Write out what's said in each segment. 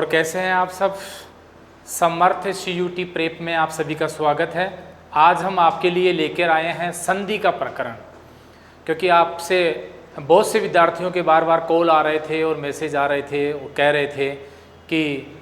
और कैसे हैं आप सब। समर्थ CUT प्रेप में आप सभी का स्वागत है। आज हम आपके लिए लेकर आए हैं संधि का प्रकरण, क्योंकि आपसे बहुत से विद्यार्थियों के बार बार कॉल आ रहे थे और मैसेज आ रहे थे, वो कह रहे थे कि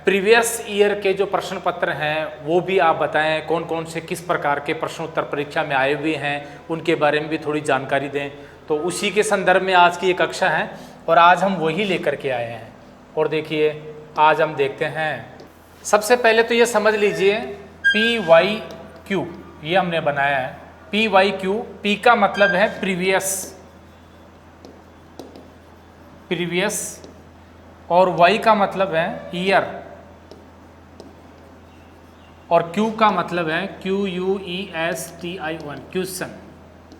प्रीवियस ईयर के जो प्रश्न पत्र हैं वो भी आप बताएं, कौन कौन से किस प्रकार के प्रश्न उत्तर परीक्षा में आए हुए हैं उनके बारे में भी थोड़ी जानकारी दें। तो उसी के संदर्भ में आज की ये कक्षा है और आज हम वही लेकर के आए हैं। और देखिए आज हम देखते हैं, सबसे पहले तो ये समझ लीजिए PYQ ये हमने बनाया है। PYQ, P का मतलब है प्रीवियस और Y का मतलब है ईयर और Q का मतलब है QUESTION क्वेश्चन।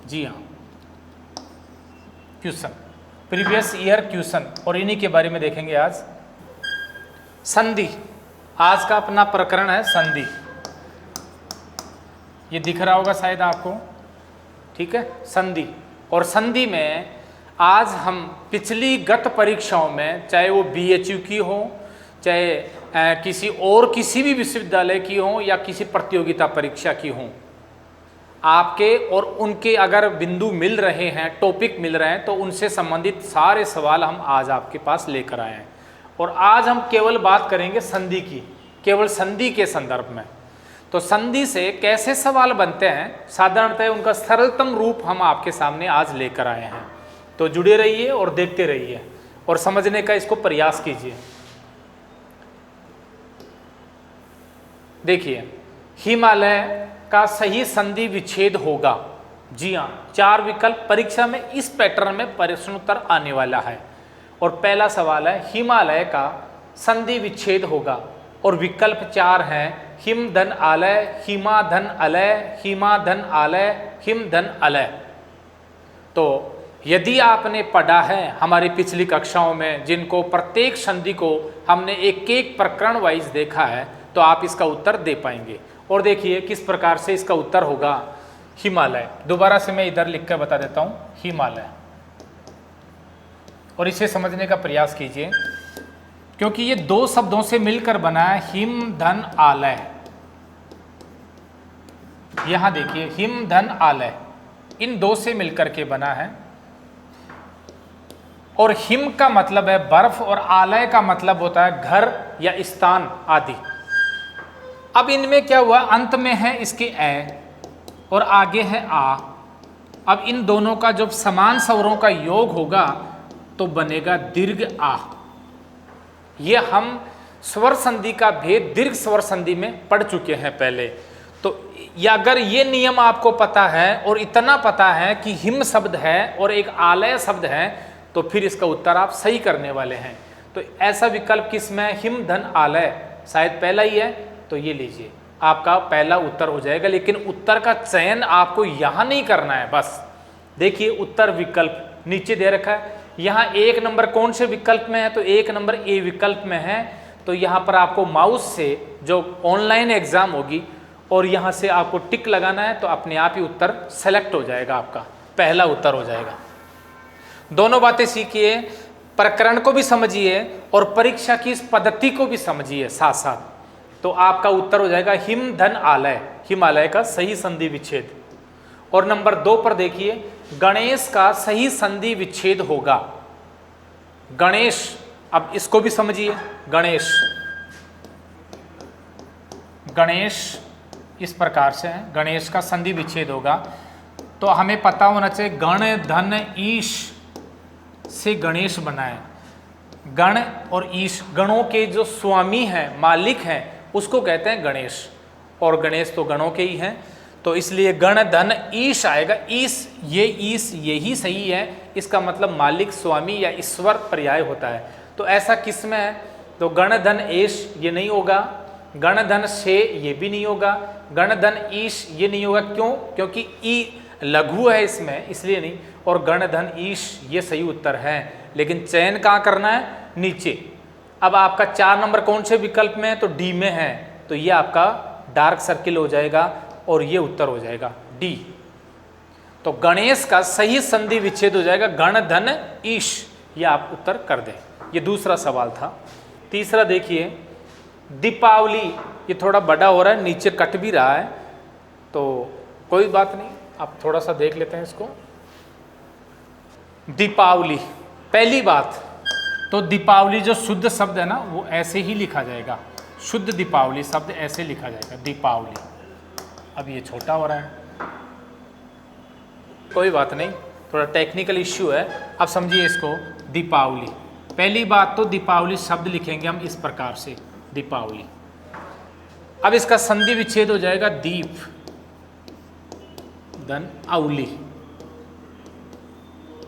जी हाँ, क्वेश्चन, प्रीवियस ईयर क्वेश्चन। और इन्हीं के बारे में देखेंगे आज। संधि, आज का अपना प्रकरण है संधि। ये दिख रहा होगा शायद आपको, ठीक है, संधि। और संधि में आज हम पिछली गत परीक्षाओं में, चाहे वो BHU की हो, चाहे किसी भी विश्वविद्यालय की हो या किसी प्रतियोगिता परीक्षा की हो, आपके और उनके अगर बिंदु मिल रहे हैं, टॉपिक मिल रहे हैं, तो उनसे संबंधित सारे सवाल हम आज आपके पास लेकर आए हैं। और आज हम केवल बात करेंगे संधि की, केवल संधि के संदर्भ में। तो संधि से कैसे सवाल बनते हैं, साधारणतः उनका सरलतम रूप हम आपके सामने आज लेकर आए हैं। तो जुड़े रहिए और देखते रहिए और समझने का इसको प्रयास कीजिए। देखिए, हिमालय का सही संधि विच्छेद होगा। जी हाँ, 4 विकल्प परीक्षा में इस पैटर्न में प्रश्नोत्तर आने वाला है। और पहला सवाल है हिमालय का संधि विच्छेद होगा और विकल्प 4 हैं हिम धन आलय, हिमा धन अलय, हिमा धन आलय, हिम धन अलय। तो यदि आपने पढ़ा है हमारी पिछली कक्षाओं में, जिनको प्रत्येक संधि को हमने एक एक प्रकरण वाइज देखा है, तो आप इसका उत्तर दे पाएंगे। और देखिए किस प्रकार से इसका उत्तर होगा। हिमालय, दोबारा से मैं इधर लिख कर बता देता हूं, हिमालय। और इसे समझने का प्रयास कीजिए, क्योंकि ये 2 शब्दों से मिलकर बना है, हिम धन आलय। यहां देखिए, हिम धन आलय इन 2 से मिलकर के बना है। और हिम का मतलब है बर्फ और आलय का मतलब होता है घर या स्थान आदि। अब इनमें क्या हुआ, अंत में है इसके ए और आगे है आ। अब इन दोनों का जब समान स्वरों का योग होगा तो बनेगा दीर्घ आ। ये हम स्वर संधि का भेद दीर्घ स्वर संधि में पढ़ चुके हैं पहले। तो या अगर ये नियम आपको पता है और इतना पता है कि हिम शब्द है और एक आलय शब्द है, तो फिर इसका उत्तर आप सही करने वाले हैं। तो ऐसा विकल्प किसमें, हिम धन आलय शायद पहला ही है, तो ये लीजिए आपका पहला उत्तर हो जाएगा। लेकिन उत्तर का चयन आपको यहां नहीं करना है। बस देखिए, उत्तर विकल्प नीचे दे रखा है। यहाँ 1 नंबर कौन से विकल्प में है, तो 1 नंबर ए विकल्प में है। तो यहाँ पर आपको माउस से जो ऑनलाइन एग्जाम होगी और यहाँ से आपको टिक लगाना है, तो अपने आप ही उत्तर सेलेक्ट हो जाएगा, आपका पहला उत्तर हो जाएगा। दोनों बातें सीखिए, प्रकरण को भी समझिए और परीक्षा की इस पद्धति को भी समझिए साथ साथ। तो आपका उत्तर हो जाएगा हिम धन आलय, हिमालय का सही संधि विच्छेद। और नंबर 2 पर देखिए, गणेश का सही संधि विच्छेद होगा। गणेश, अब इसको भी समझिए। गणेश, गणेश इस प्रकार से है, गणेश का संधि विच्छेद होगा। तो हमें पता होना चाहिए गण धन ईश से गणेश बना है। गण और ईश, गणों के जो स्वामी हैं, मालिक हैं, उसको कहते हैं गणेश। और गणेश तो गणों के ही हैं, तो इसलिए गण धन ईश आएगा। ईश, ये ईश यही सही है, इसका मतलब मालिक, स्वामी या ईश्वर पर्याय होता है। तो ऐसा किस में है, तो गण धन एश ये नहीं होगा, गण धन से ये भी नहीं होगा, गण धन ईश ये नहीं होगा। क्यों, क्योंकि ई लघु है इसमें, इसलिए नहीं। और गण धन ईश ये सही उत्तर है, लेकिन चयन कहाँ करना है, नीचे। अब आपका 4 नंबर कौन से विकल्प में है, तो डी में है। तो ये आपका डार्क सर्किल हो जाएगा और ये उत्तर हो जाएगा डी। तो गणेश का सही संधि विच्छेद हो जाएगा गण धन ईश, ये आप उत्तर कर दें। ये दूसरा सवाल था। तीसरा देखिए दीपावली, ये थोड़ा बड़ा हो रहा है, नीचे कट भी रहा है, तो कोई बात नहीं, आप थोड़ा सा देख लेते हैं इसको। दीपावली, पहली बात तो दीपावली जो शुद्ध शब्द है ना वो ऐसे ही लिखा जाएगा, शुद्ध दीपावली शब्द ऐसे लिखा जाएगा दीपावली। अब ये छोटा हो रहा है, कोई बात नहीं, थोड़ा टेक्निकल इश्यू है। अब समझिए इसको, दीपावली, पहली बात तो दीपावली शब्द लिखेंगे हम इस प्रकार से, दीपावली। अब इसका संधि विच्छेद हो जाएगा दीप धन अवली।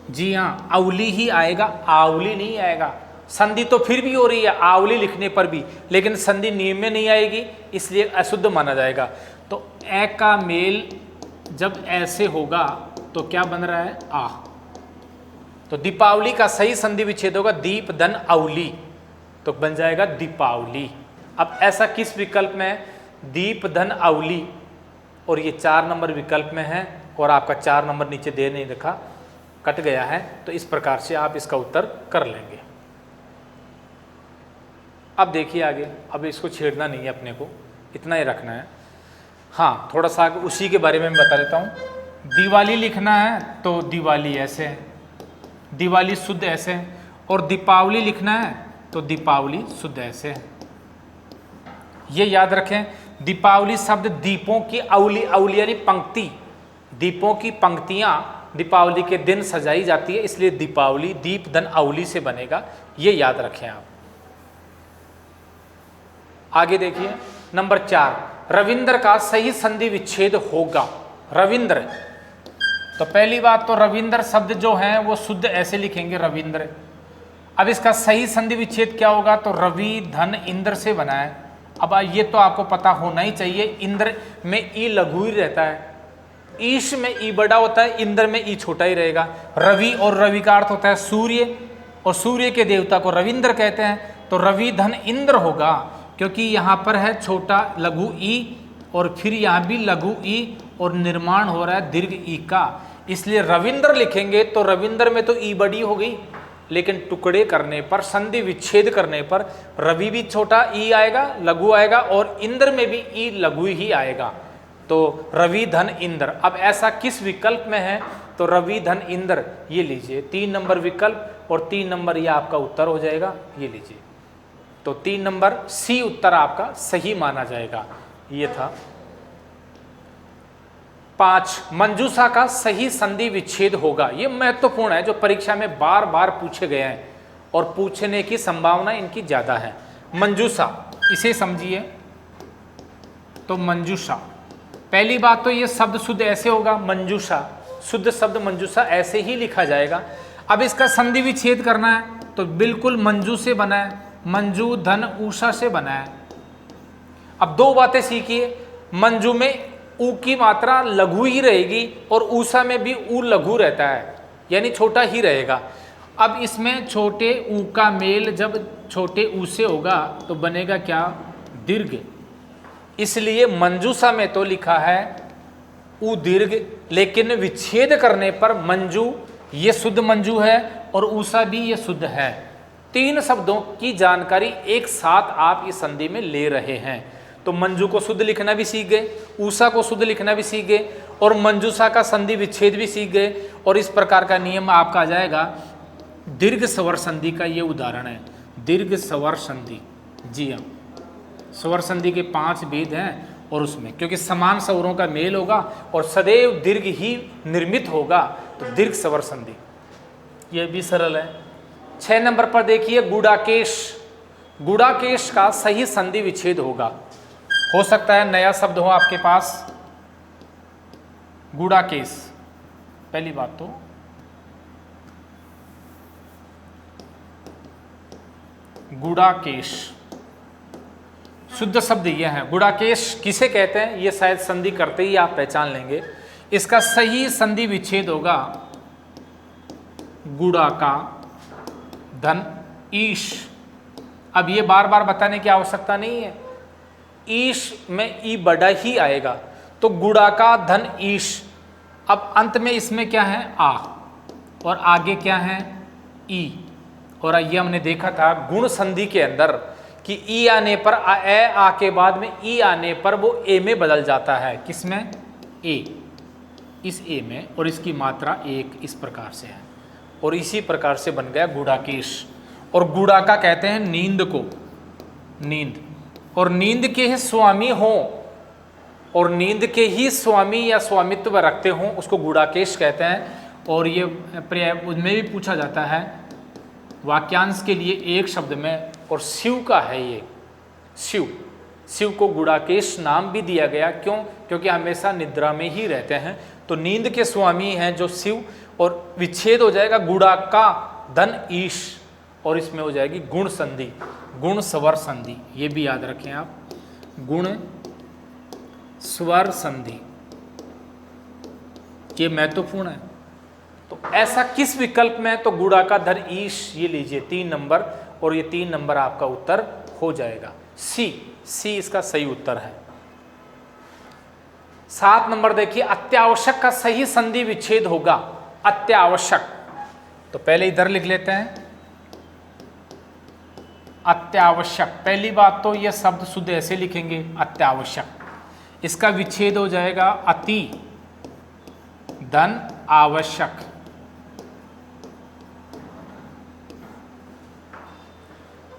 जी हाँ, अवली ही आएगा, आवली नहीं आएगा। संधि तो फिर भी हो रही है आवली लिखने पर भी, लेकिन संधि नियम में नहीं आएगी, इसलिए अशुद्ध माना जाएगा। तो ए का मेल जब ऐसे होगा तो क्या बन रहा है, आ। तो दीपावली का सही संधि विच्छेद होगा दीप धन अवली, तो बन जाएगा दीपावली। अब ऐसा किस विकल्प में है, दीप धन अवली, और ये 4 नंबर विकल्प में है, और आपका 4 नंबर नीचे दे नहीं रखा, कट गया है, तो इस प्रकार से आप इसका उत्तर कर लेंगे। अब देखिए आगे, अब इसको छेड़ना नहीं है अपने को, इतना ही रखना है। हाँ, थोड़ा सा उसी के बारे में मैं बता देता हूँ। दिवाली लिखना है तो दिवाली ऐसे है, दिवाली शुद्ध ऐसे है, और दीपावली लिखना है तो दीपावली शुद्ध ऐसे है। ये याद रखें, दीपावली शब्द दीपों की अवली, अवली यानी पंक्ति, दीपों की पंक्तियां दीपावली के दिन सजाई जाती है, इसलिए दीपावली दीप धन अवली से बनेगा, ये याद रखें आप। आगे देखिए नंबर 4, रविंद्र का सही संधि विच्छेद होगा। रविंद्र, तो पहली बात तो रविंद्र शब्द जो है वो शुद्ध ऐसे लिखेंगे रविंद्र। अब इसका सही संधि विच्छेद क्या होगा, तो रवि धन इंद्र से बना है। अब ये तो आपको पता होना ही चाहिए, इंद्र में ई लघु ही रहता है, ईश में ई बड़ा होता है, इंद्र में ई छोटा ही रहेगा। रवि, और रवि का अर्थ होता है सूर्य, और सूर्य के देवता को रविंद्र कहते हैं, तो रवि धन इंद्र होगा, क्योंकि यहाँ पर है छोटा लघु ई, और फिर यहाँ भी लघु ई, और निर्माण हो रहा है दीर्घ ई का, इसलिए रविंद्र लिखेंगे तो रविंद्र में तो ई बड़ी हो गई, लेकिन टुकड़े करने पर, संधि विच्छेद करने पर रवि भी छोटा ई आएगा, लघु आएगा, और इंद्र में भी ई लघु ही आएगा, तो रवि धन इंद्र। अब ऐसा किस विकल्प में है, तो रवि धन इंद्र, ये लीजिए 3 नंबर विकल्प, और 3 नंबर ये आपका उत्तर हो जाएगा, ये लीजिए, तो 3 नंबर सी उत्तर आपका सही माना जाएगा। ये था 5, मंजूषा का सही संधि विच्छेद होगा। ये महत्वपूर्ण है, जो परीक्षा में बार बार पूछे गए हैं, और पूछने की संभावना इनकी ज्यादा है। मंजूषा, इसे समझिए, तो मंजूषा, पहली बात तो ये शब्द शुद्ध ऐसे होगा, मंजूषा, शुद्ध शब्द मंजूषा ऐसे ही लिखा जाएगा। अब इसका संधि विच्छेद करना है तो बिल्कुल मंजू से बना है, मंजू धन ऊषा से बना है। अब 2 बातें सीखिए, मंजू में ऊ की मात्रा लघु ही रहेगी, और ऊषा में भी ऊ लघु रहता है, यानी छोटा ही रहेगा। अब इसमें छोटे ऊ का मेल जब छोटे ऊ से होगा तो बनेगा क्या, दीर्घ, इसलिए मंजूषा में तो लिखा है ऊ दीर्घ, लेकिन विच्छेद करने पर मंजू ये शुद्ध मंजू है, और ऊषा भी ये शुद्ध है। 3 शब्दों की जानकारी एक साथ आप इस संधि में ले रहे हैं, तो मंजू को शुद्ध लिखना भी सीख गए, ऊषा को शुद्ध लिखना भी सीख गए, और मंजूषा का संधि विच्छेद भी सीख गए, और इस प्रकार का नियम आपका आ जाएगा। दीर्घ स्वर संधि का ये उदाहरण है, दीर्घ स्वर संधि। जी हाँ, स्वर संधि के 5 भेद हैं, और उसमें क्योंकि समान स्वरों का मेल होगा और सदैव दीर्घ ही निर्मित होगा, तो दीर्घ स्वर संधि, ये भी सरल है। 6 नंबर पर देखिए गुड़ाकेश, गुड़ाकेश का सही संधि विच्छेद होगा। हो सकता है नया शब्द हो आपके पास, गुड़ाकेश, पहली बात तो गुड़ाकेश शुद्ध शब्द यह है। गुड़ाकेश किसे कहते हैं, ये शायद संधि करते ही आप पहचान लेंगे। इसका सही संधि विच्छेद होगा गुड़ा का धन ईश। अब ये बार बार बताने की आवश्यकता नहीं है, ईश में ई बड़ा ही आएगा, तो गुड़ा का धन ईश। अब अंत में इसमें क्या है, आ, और आगे क्या है, ई। और ये हमने देखा था गुण संधि के अंदर कि ई आने पर ए आ के बाद में ई आने पर वो ए में बदल जाता है। किसमें? ए, इस ए में, और इसकी मात्रा एक इस प्रकार से है। और इसी प्रकार से बन गया गुड़ाकेश। और गुड़ाका कहते हैं नींद को, नींद, और नींद के ही स्वामी हो और नींद के ही स्वामी या स्वामित्व रखते हों उसको गुड़ाकेश कहते हैं। और ये पर्याय उनमें भी पूछा जाता है वाक्यांश के लिए एक शब्द में, और शिव का है ये, शिव, शिव को गुड़ाकेश नाम भी दिया गया। क्यों? क्योंकि हमेशा निद्रा में ही रहते हैं। तो नींद के स्वामी हैं जो शिव, और विच्छेद हो जाएगा गुड़ाका धन ईश, और इसमें हो जाएगी गुण संधि, गुण स्वर संधि। ये भी याद रखें आप, गुण स्वर संधि, ये महत्वपूर्ण है। तो ऐसा किस विकल्प में? तो गुड़ाका धर ईश, ये लीजिए 3 नंबर, और ये 3 नंबर आपका उत्तर हो जाएगा। सी, सी इसका सही उत्तर है। 7 नंबर देखिए, अत्यावश्यक का सही संधि विच्छेद होगा। अत्यावश्यक, तो पहले इधर लिख लेते हैं अत्यावश्यक। पहली बात तो यह शब्द शुद्ध ऐसे लिखेंगे अत्यावश्यक, इसका विच्छेद हो जाएगा अति धन आवश्यक।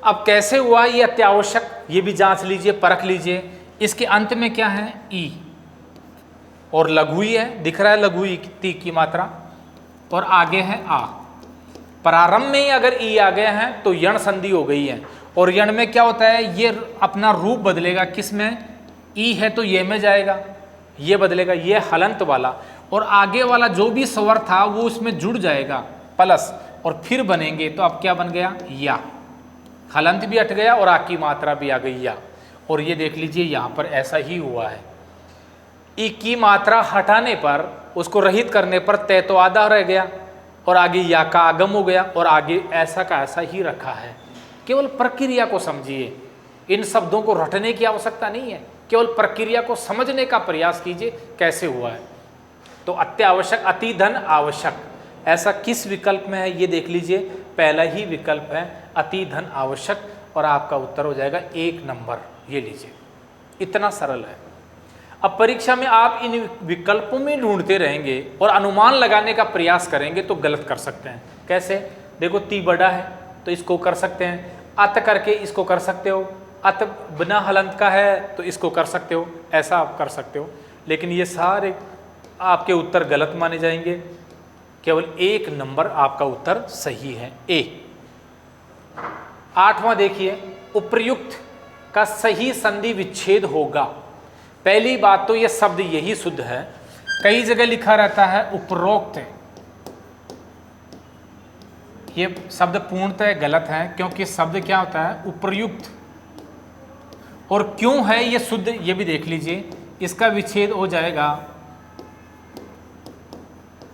अब कैसे हुआ ये अत्यावश्यक, ये भी जांच लीजिए, परख लीजिए। इसके अंत में क्या है? ई, और लघु ही है, दिख रहा है लघु ई ती की मात्रा, और आगे है आ। प्रारंभ में ही अगर ई आ गया है तो यण संधि हो गई है। और यण में क्या होता है? ये अपना रूप बदलेगा। किस में? ई है तो ये में जाएगा, ये बदलेगा, ये हलंत वाला, और आगे वाला जो भी स्वर था वो उसमें जुड़ जाएगा प्लस, और फिर बनेंगे। तो अब क्या बन गया? या, हलंत भी हट गया और आ की मात्रा भी आ गई या। और ये देख लीजिए यहाँ पर ऐसा ही हुआ है। ई की मात्रा हटाने पर, उसको रहित करने पर तय तो आधा रह गया और आगे या का आगम हो गया, और आगे ऐसा का ऐसा ही रखा है। केवल प्रक्रिया को समझिए, इन शब्दों को रटने की आवश्यकता नहीं है, केवल प्रक्रिया को समझने का प्रयास कीजिए कैसे हुआ है। तो अत्यावश्यक, अति धन आवश्यक, ऐसा किस विकल्प में है? ये देख लीजिए, पहला ही विकल्प है अति धन आवश्यक, और आपका उत्तर हो जाएगा 1 नंबर। ये लीजिए, इतना सरल है। अब परीक्षा में आप इन विकल्पों में ढूंढते रहेंगे और अनुमान लगाने का प्रयास करेंगे तो गलत कर सकते हैं। कैसे? देखो, ती बड़ा है तो इसको कर सकते हैं, अत करके इसको कर सकते हो, अत बिना हलंत का है तो इसको कर सकते हो, ऐसा आप कर सकते हो। लेकिन ये सारे आपके उत्तर गलत माने जाएंगे। केवल 1 नंबर आपका उत्तर सही है, ए। 8वां देखिए, उपर्युक्त का सही संधि विच्छेद होगा। पहली बात तो यह शब्द यही शुद्ध है, कई जगह लिखा रहता है उपरोक्त, ये शब्द पूर्णतः गलत है, क्योंकि शब्द क्या होता है? उपर्युक्त। और क्यों है ये शुद्ध, ये भी देख लीजिए, इसका विच्छेद हो जाएगा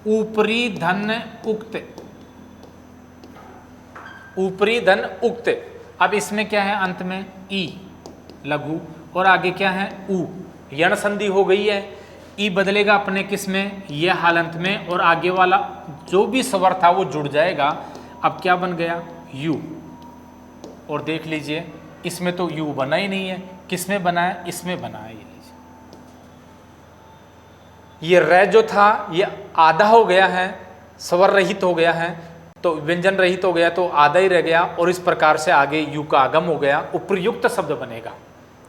ऊपरी धन उक्त, ऊपरी धन उक्त। अब इसमें क्या है? अंत में ई लघु, और आगे क्या है? ऊ, यण संधि हो गई है। ई बदलेगा अपने किस में? ये हालंत में, और आगे वाला जो भी स्वर था वो जुड़ जाएगा। अब क्या बन गया? यू। और देख लीजिए, इसमें तो यू बना ही नहीं है, किस में बना है? इसमें बना है। ये रै जो था ये आधा हो गया है, स्वर रहित हो गया है, तो व्यंजन रहित हो गया, तो आधा ही रह गया, और इस प्रकार से आगे यू का आगम हो गया, उपर्युक्त शब्द बनेगा।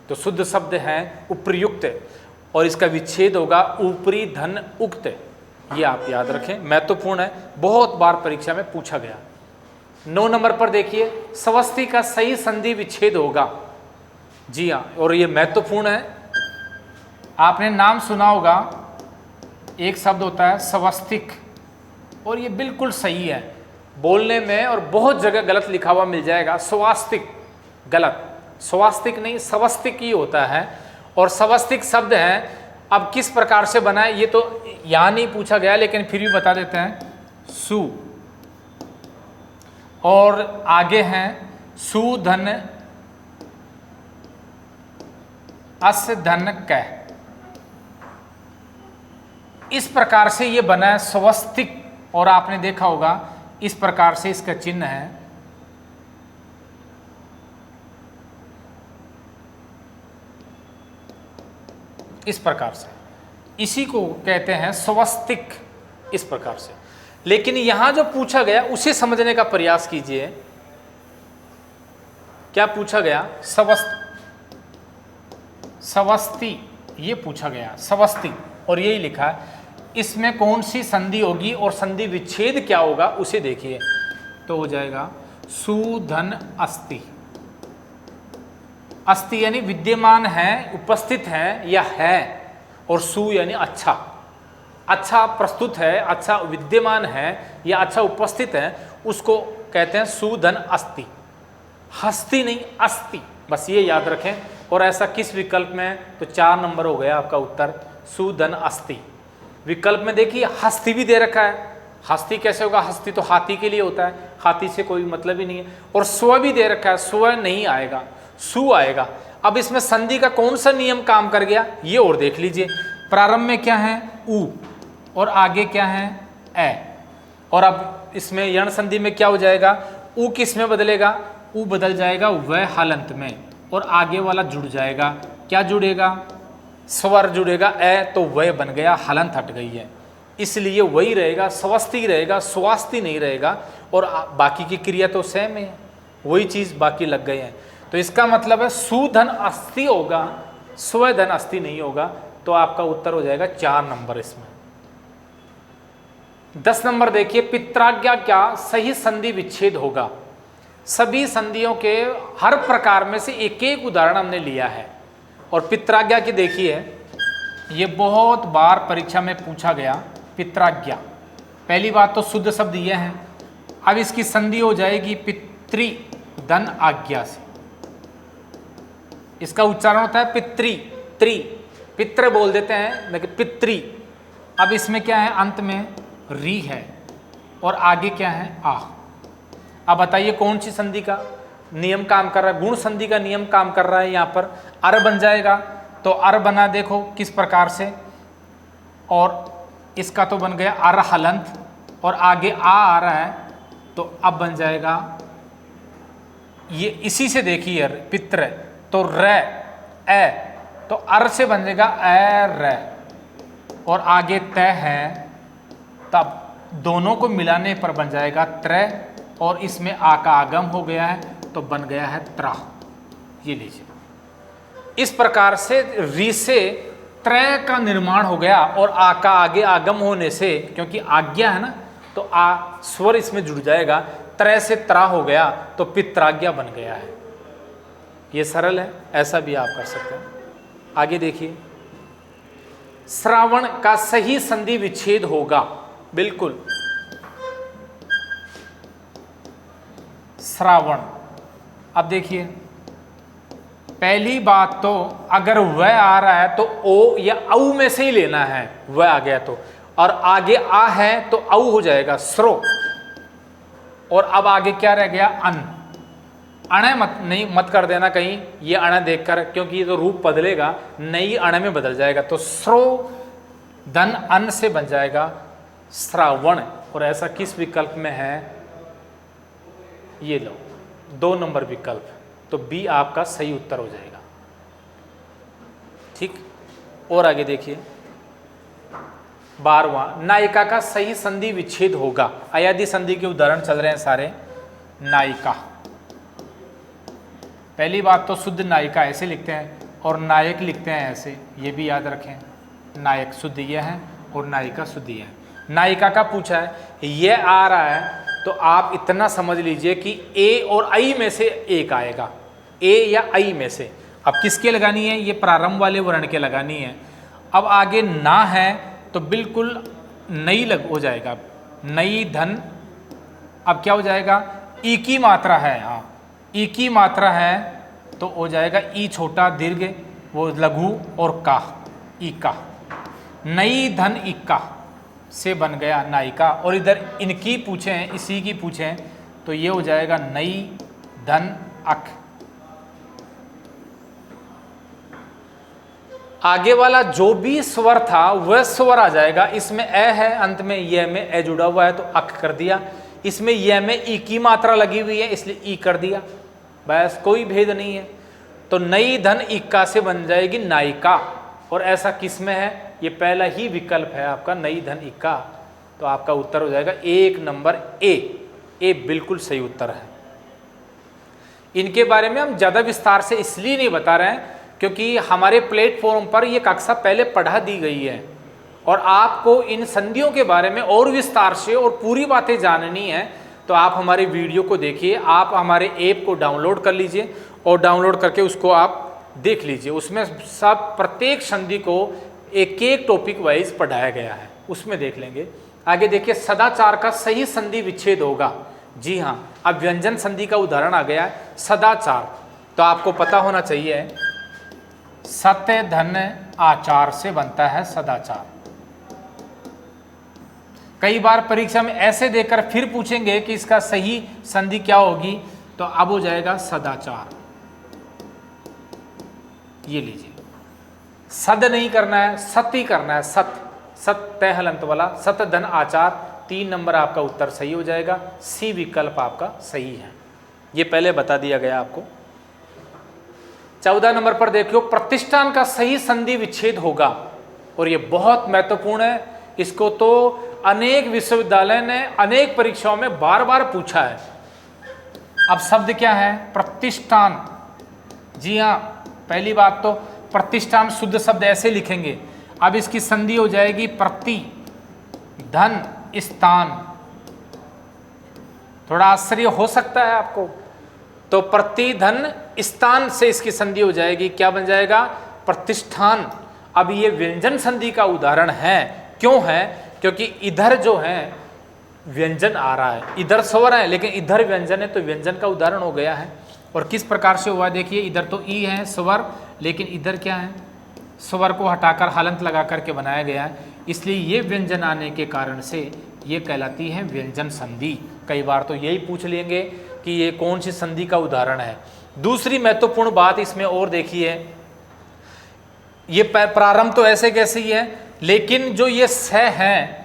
तो शुद्ध शब्द है उपर्युक्त, और इसका विच्छेद होगा ऊपरी धन उक्त। ये आप याद रखें, महत्वपूर्ण है, बहुत बार परीक्षा में पूछा गया। 9 नंबर पर देखिए, स्वस्ति का सही संधि विच्छेद होगा। जी हाँ, और ये महत्वपूर्ण है। आपने नाम सुना होगा, एक शब्द होता है स्वस्तिक, और ये बिल्कुल सही है बोलने में, और बहुत जगह गलत लिखा हुआ मिल जाएगा स्वास्तिक, गलत, स्वास्तिक नहीं स्वस्तिक ही होता है। और स्वस्तिक शब्द है, अब किस प्रकार से बना है ये तो यहाँ नहीं पूछा गया, लेकिन फिर भी बता देते हैं। सु, और आगे हैं सु धन अस धन क, इस प्रकार से ये बना है स्वस्तिक। और आपने देखा होगा इस प्रकार से इसका चिन्ह है, इस प्रकार से, इसी को कहते हैं स्वस्तिक, इस प्रकार से। लेकिन यहां जो पूछा गया उसे समझने का प्रयास कीजिए। क्या पूछा गया? स्वस्ति, ये पूछा गया स्वस्ति, और यही लिखा है। इसमें कौन सी संधि होगी और संधि विच्छेद क्या होगा उसे देखिए, तो हो जाएगा सुधन अस्ति। अस्ति यानी विद्यमान है, उपस्थित है या है, और सु यानी अच्छा, अच्छा प्रस्तुत है, अच्छा विद्यमान है या अच्छा उपस्थित है, उसको कहते हैं सुधन अस्ति। हस्ती नहीं, अस्ति, बस ये याद रखें। और ऐसा किस विकल्प में? तो 4 नंबर हो गया आपका उत्तर, सुधन अस्ति। विकल्प में देखिए हस्ती भी दे रखा है। हस्ती कैसे होगा? हस्ती तो हाथी के लिए होता है, हाथी से कोई मतलब ही नहीं है। और स्व भी दे रखा है, स्व नहीं आएगा, सु आएगा। अब इसमें संधि का कौन सा नियम काम कर गया ये और देख लीजिए। प्रारंभ में क्या है? उ, और आगे क्या है? ए। और अब इसमें यण संधि में क्या हो जाएगा? उ किस में बदलेगा? उ बदल जाएगा वह हलंत में, और आगे वाला जुड़ जाएगा। क्या जुड़ेगा? स्वर जुड़ेगा, ए, तो वह बन गया, हलंत हट गई है, इसलिए वही रहेगा, स्वस्ति रहेगा, स्वास्थ्य नहीं रहेगा। और बाकी की क्रिया तो सेम है, वही चीज बाकी लग गए हैं। तो इसका मतलब है सुधन अस्थि होगा, स्वधन अस्थि नहीं होगा। तो आपका उत्तर हो जाएगा 4 नंबर इसमें। 10 नंबर देखिए, पित्राज्ञा क्या सही संधि विच्छेद होगा? सभी संधियों के हर प्रकार में से एक एक उदाहरण हमने लिया है। और पित्राज्ञा की देखिए, ये बहुत बार परीक्षा में पूछा गया। पित्राज्ञा, पहली बात तो शुद्ध शब्द ये है। अब इसकी संधि हो जाएगी पितृ धन आज्ञा से। इसका उच्चारण होता है पितृ, त्रि, पितृ बोल देते हैं लेकिन पितृ। अब इसमें क्या है? अंत में री है और आगे क्या है? आ। अब बताइए कौन सी संधि का नियम काम कर रहा है? गुण संधि का नियम काम कर रहा है। यहाँ पर अर बन जाएगा, तो अर बना देखो किस प्रकार से, और इसका तो बन गया अर हलंत, और आगे आ रहा है, तो अब बन जाएगा ये, इसी से देखिए पित्र, तो र ए, तो अर से बन जाएगा ए र, और आगे तय है, तब दोनों को मिलाने पर बन जाएगा त्र, और इसमें आ का आगम हो गया है तो बन गया है त्रा। ये लीजिए, इस प्रकार से री से त्रय का निर्माण हो गया, और आ का आगे आगम होने से, क्योंकि आज्ञा है ना, तो आ स्वर इसमें जुड़ जाएगा, त्रय से त्रा हो गया, तो पित्राज्ञा बन गया है। ये सरल है, ऐसा भी आप कर सकते हैं। आगे देखिए, श्रावण का सही संधि विच्छेद होगा, बिल्कुल श्रावण। अब देखिए, पहली बात तो अगर वह आ रहा है तो ओ या औ में से ही लेना है, वह आ गया तो, और आगे आ है तो औ हो जाएगा श्रो, और अब आगे क्या रह गया? अन। अण मत कर देना कहीं ये अण देखकर, क्योंकि ये तो रूप बदलेगा, नई अण में बदल जाएगा, तो श्रो धन अन से बन जाएगा श्रावण। और ऐसा किस विकल्प में है? ये लो 2 नंबर विकल्प, तो बी आपका सही उत्तर हो जाएगा। ठीक, और आगे देखिए 12वां, नायिका का सही संधि विच्छेद होगा। अयादि संधि के उदाहरण चल रहे हैं सारे। नायिका, पहली बात तो शुद्ध नायिका ऐसे लिखते हैं, और नायक लिखते हैं ऐसे, ये भी याद रखें। नायक शुद्ध ये है और नायिका शुद्ध ये है। नायिका का पूछा है, ये आ रहा है, तो आप इतना समझ लीजिए कि ए और आई में से एक आएगा, ए या आई में से। अब किसके लगानी है? ये प्रारंभ वाले वर्ण के लगानी है। अब आगे ना है तो बिल्कुल नई लग हो जाएगा, नई धन। अब क्या हो जाएगा? ई की मात्रा है, हाँ ई की मात्रा है, तो हो जाएगा ई छोटा दीर्घ, वो लघु, और का, ई का, नई धन इक्का से बन गया नायिका। और इधर इनकी पूछें, इसी की पूछें, तो ये हो जाएगा नई धन अक। आगे वाला जो भी स्वर था वह स्वर आ जाएगा। इसमें ए है, अंत में ये में ए जुड़ा हुआ है तो अक कर दिया। इसमें ये में ई की मात्रा लगी हुई है इसलिए ई कर दिया, बस कोई भेद नहीं है। तो नई धन इक्का से बन जाएगी नायिका। और ऐसा किस में है, ये पहला ही विकल्प है आपका नई धन इक्का। तो आपका उत्तर हो जाएगा 1 नंबर ए बिल्कुल सही उत्तर है। इनके बारे में हम ज़्यादा विस्तार से इसलिए नहीं बता रहे हैं क्योंकि हमारे प्लेटफॉर्म पर ये कक्षा पहले पढ़ा दी गई है और आपको इन संधियों के बारे में और विस्तार से और पूरी बातें जाननी है तो आप हमारे वीडियो को देखिए, आप हमारे ऐप को डाउनलोड कर लीजिए और डाउनलोड करके उसको आप देख लीजिए। उसमें सब प्रत्येक संधि को एक एक टॉपिक वाइज पढ़ाया गया है, उसमें देख लेंगे। आगे देखिए, सदाचार का सही संधि विच्छेद होगा। जी हाँ, अब व्यंजन संधि का उदाहरण आ गया है सदाचार। तो आपको पता होना चाहिए सत्य धन आचार से बनता है सदाचार। कई बार परीक्षा में ऐसे देकर फिर पूछेंगे कि इसका सही संधि क्या होगी, तो अब हो जाएगा सदाचार। ये लीजिए, सद नहीं करना है, सत्य ही करना है। सत्य हलंत वाला सत धन आचार, 3 नंबर आपका उत्तर सही हो जाएगा। सी विकल्प आपका सही है, ये पहले बता दिया गया आपको। 14 नंबर पर देखियो, प्रतिष्ठान का सही संधि विच्छेद होगा और ये बहुत महत्वपूर्ण है। इसको तो अनेक विश्वविद्यालय ने अनेक परीक्षाओं में बार बार पूछा है। अब शब्द क्या है, प्रतिष्ठान। जी हाँ, पहली बात तो प्रतिष्ठान शुद्ध शब्द ऐसे लिखेंगे। अब इसकी संधि हो जाएगी प्रति धन स्थान। थोड़ा आश्चर्य हो सकता है आपको, तो प्रति धन स्थान से इसकी संधि हो जाएगी, क्या बन जाएगा, प्रतिष्ठान। अब ये व्यंजन संधि का उदाहरण है। क्यों है, क्योंकि इधर जो है व्यंजन आ रहा है, इधर स्वर है लेकिन इधर व्यंजन है, तो व्यंजन का उदाहरण हो गया है। और किस प्रकार से हुआ देखिए, इधर तो ई है स्वर, लेकिन इधर क्या है, स्वर को हटाकर हलंत लगा करके बनाया गया है, इसलिए ये व्यंजन आने के कारण से ये कहलाती है व्यंजन संधि। कई बार तो यही पूछ लेंगे कि ये कौन सी संधि का उदाहरण है। दूसरी महत्वपूर्ण बात इसमें और देखिए, ये प्रारंभ तो ऐसे कैसे ही है, लेकिन जो ये स है,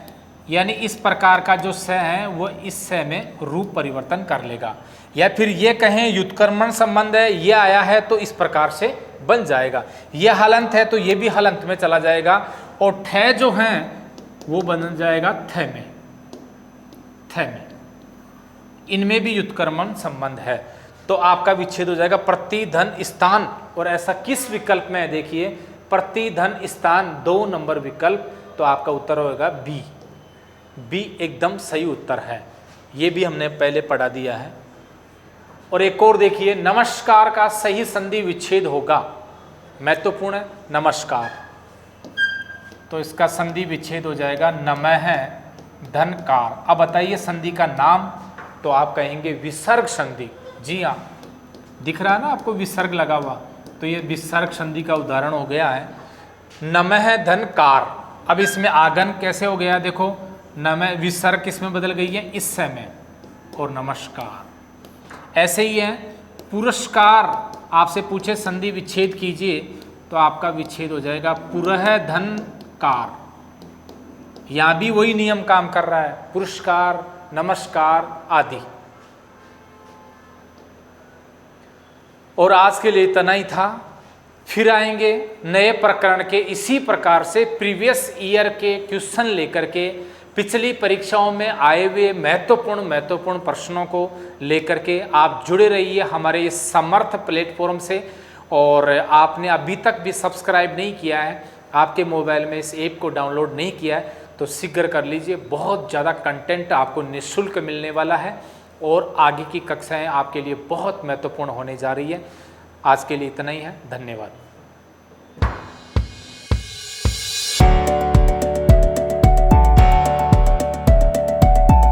यानी इस प्रकार का जो स है वो इस स में रूप परिवर्तन कर लेगा। या फिर ये कहें युत्कर्मण संबंध है, ये आया है तो इस प्रकार से बन जाएगा। ये हलंत है तो ये भी हलंत में चला जाएगा, और ठ जो है वो बन जाएगा थ में। इनमें भी युत्कर्मण संबंध है, तो आपका विच्छेद हो जाएगा प्रति धन स्थान। और ऐसा किस विकल्प में है देखिए, प्रति धन स्थान 2 नंबर विकल्प। तो आपका उत्तर होगा बी एकदम सही उत्तर है। ये भी हमने पहले पढ़ा दिया है। और एक और देखिए, नमस्कार का सही संधि विच्छेद होगा, महत्वपूर्ण है नमस्कार। तो इसका संधि विच्छेद हो जाएगा नमः धनकार। अब बताइए संधि का नाम, तो आप कहेंगे विसर्ग संधि। जी हाँ, दिख रहा है ना आपको विसर्ग लगा हुआ, तो ये विसर्ग संधि का उदाहरण हो गया है नमः धनकार। अब इसमें आगन कैसे हो गया, देखो नमः विसर्ग किसमें बदल गई है, इस में, और नमस्कार। ऐसे ही है पुरस्कार। आपसे पूछे संधि विच्छेद कीजिए, तो आपका विच्छेद हो जाएगा पुरह धनकार। यहाँ भी वही नियम काम कर रहा है, पुरस्कार, नमस्कार आदि। और आज के लिए इतना ही था, फिर आएंगे नए प्रकरण के इसी प्रकार से प्रीवियस ईयर के क्वेश्चन लेकर के, पिछली परीक्षाओं में आए हुए महत्वपूर्ण प्रश्नों को लेकर के। आप जुड़े रहिए हमारे इस समर्थ प्लेटफॉर्म से। और आपने अभी तक भी सब्सक्राइब नहीं किया है, आपके मोबाइल में इस ऐप को डाउनलोड नहीं किया है, तो शीघ्र कर लीजिए। बहुत ज़्यादा कंटेंट आपको निःशुल्क मिलने वाला है और आगे की कक्षाएं आपके लिए बहुत महत्वपूर्ण होने जा रही है। आज के लिए इतना ही है, धन्यवाद।